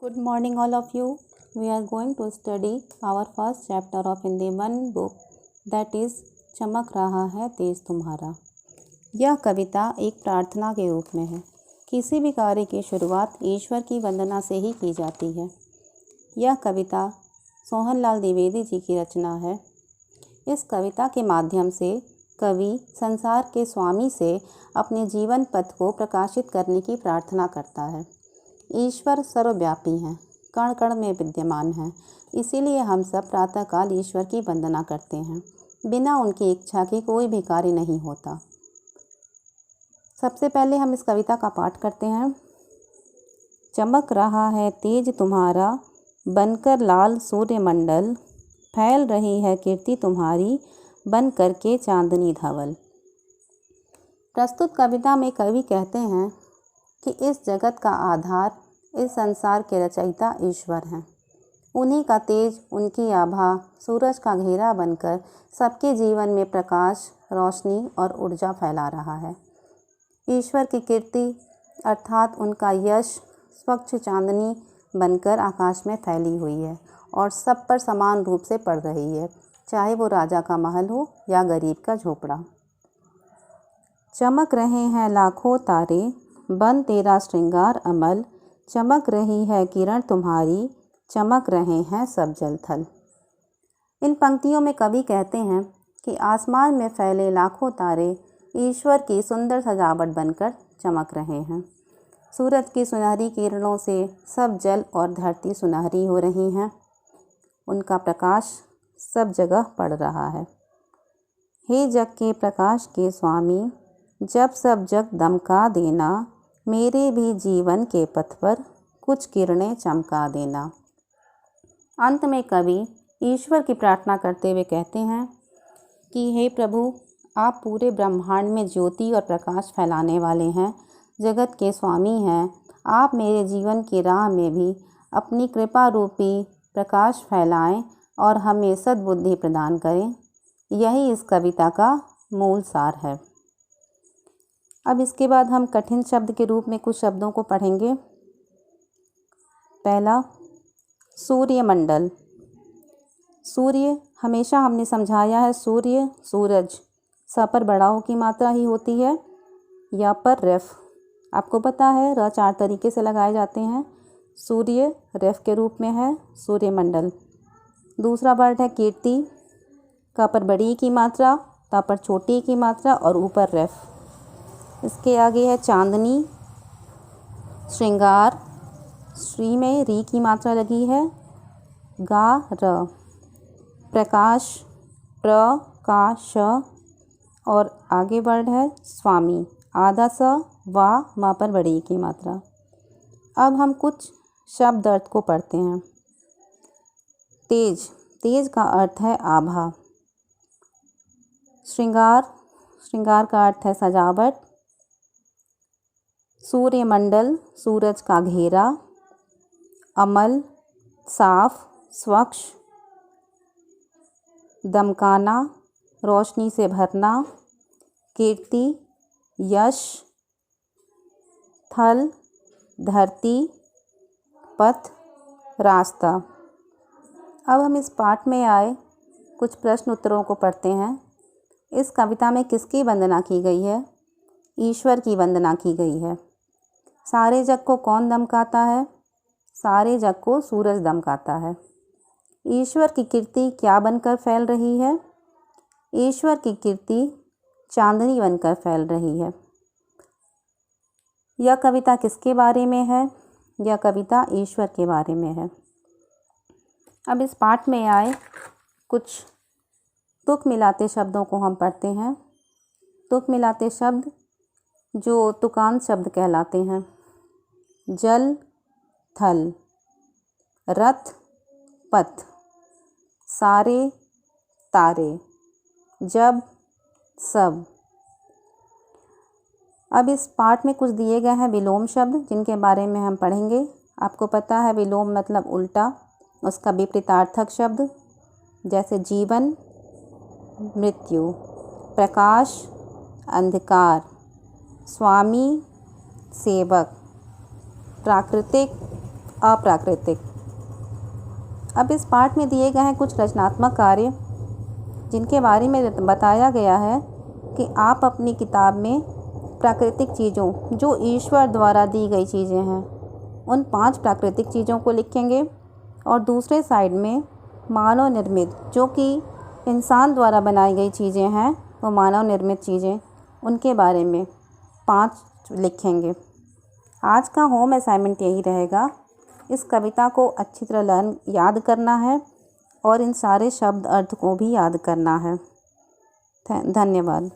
Good morning, all of you. We are going to study our first chapter of Hindi one book, that is चमक रहा है तेज तुम्हारा। यह कविता एक प्रार्थना के रूप में है। किसी भी कार्य की शुरुआत ईश्वर की वंदना से ही की जाती है। यह कविता सोहनलाल द्विवेदी जी की रचना है। इस कविता के माध्यम से कवि संसार के स्वामी से अपने जीवन पथ को प्रकाशित करने की प्रार्थना करता है। ईश्वर सर्वव्यापी हैं, कण कण में विद्यमान हैं, इसीलिए हम सब प्रातःकाल ईश्वर की वंदना करते हैं। बिना उनकी इच्छा के कोई भी कार्य नहीं होता। सबसे पहले हम इस कविता का पाठ करते हैं। चमक रहा है तेज तुम्हारा, बनकर लाल सूर्यमंडल, फैल रही है कीर्ति तुम्हारी, बन करके चांदनी धवल। प्रस्तुत कविता में कवि कहते हैं कि इस जगत का आधार, इस संसार के रचयिता ईश्वर हैं। उन्हीं का तेज, उनकी आभा सूरज का घेरा बनकर सबके जीवन में प्रकाश, रोशनी और ऊर्जा फैला रहा है। ईश्वर की कीर्ति अर्थात उनका यश स्वच्छ चांदनी बनकर आकाश में फैली हुई है और सब पर समान रूप से पड़ रही है, चाहे वो राजा का महल हो या गरीब का झोपड़ा। चमक रहे हैं लाखों तारे, बन तेरा श्रृंगार अमल, चमक रही है किरण तुम्हारी, चमक रहे हैं सब जल थल। इन पंक्तियों में कवि कहते हैं कि आसमान में फैले लाखों तारे ईश्वर की सुंदर सजावट बनकर चमक रहे हैं। सूरज की सुनहरी किरणों से सब जल और धरती सुनहरी हो रही हैं। उनका प्रकाश सब जगह पड़ रहा है। हे जग के प्रकाश के स्वामी, जब सब जग दमका देना, मेरे भी जीवन के पथ पर कुछ किरणें चमका देना। अंत में कवि ईश्वर की प्रार्थना करते हुए कहते हैं कि हे प्रभु, आप पूरे ब्रह्मांड में ज्योति और प्रकाश फैलाने वाले हैं, जगत के स्वामी हैं। आप मेरे जीवन की राह में भी अपनी कृपा रूपी प्रकाश फैलाएं और हमें सद्बुद्धि प्रदान करें। यही इस कविता का मूल सार है। अब इसके बाद हम कठिन शब्द के रूप में कुछ शब्दों को पढ़ेंगे। पहला, सूर्यमंडल। सूर्य हमेशा हमने समझाया है, सूर्य सूरज, स पर बड़ाओं की मात्रा ही होती है, या पर रेफ। आपको पता है र 4 तरीके से लगाए जाते हैं। सूर्य रेफ के रूप में है सूर्यमंडल। दूसरा वर्ड है कीर्ति, क पर बड़ी की मात्रा, त पर छोटी की मात्रा और ऊपर रेफ। इसके आगे है चांदनी, श्रृंगार, श्री में री की मात्रा लगी है, गा र, प्रकाश, प्र का श, और आगे वर्ड है स्वामी, आधा स वा मा पर बड़ी की मात्रा। अब हम कुछ शब्द अर्थ को पढ़ते हैं। तेज, तेज का अर्थ है आभा। श्रृंगार, श्रृंगार का अर्थ है सजावट। सूर्यमंडल, सूरज का घेरा। अमल, साफ, स्वच्छ। दमकाना, रोशनी से भरना। कीर्ति, यश। थल, धरती। पथ, रास्ता। अब हम इस पाठ में आए कुछ प्रश्न उत्तरों को पढ़ते हैं। इस कविता में किसकी वंदना की गई है? ईश्वर की वंदना की गई है। सारे जग को कौन दमकाता है? सारे जग को सूरज दमकाता है। ईश्वर की कीर्ति क्या बनकर फैल रही है? ईश्वर की कीर्ति चांदनी बनकर फैल रही है। यह कविता किसके बारे में है? यह कविता ईश्वर के बारे में है। अब इस पाठ में आए कुछ तुक मिलाते शब्दों को हम पढ़ते हैं। तुक मिलाते शब्द जो तुकांत शब्द कहलाते हैं। जल, थल। रथ, पथ। सारे, तारे। जब, सब। अब इस पाठ में कुछ दिए गए हैं विलोम शब्द, जिनके बारे में हम पढ़ेंगे। आपको पता है विलोम मतलब उल्टा, उसका विपरीतार्थक शब्द, जैसे जीवन, मृत्यु। प्रकाश, अंधकार। स्वामी, सेवक। प्राकृतिक, अप्राकृतिक। अब इस पाठ में दिए गए हैं कुछ रचनात्मक कार्य जिनके बारे में बताया गया है कि आप अपनी किताब में प्राकृतिक चीज़ों, जो ईश्वर द्वारा दी गई चीज़ें हैं, उन 5 प्राकृतिक चीज़ों को लिखेंगे और दूसरे साइड में मानव निर्मित, जो कि इंसान द्वारा बनाई गई चीज़ें हैं, वो मानव निर्मित चीज़ें, उनके बारे में 5 लिखेंगे। आज का होम असाइनमेंट यही रहेगा। इस कविता को अच्छी तरह याद करना है और इन सारे शब्द अर्थ को भी याद करना है। धन्यवाद।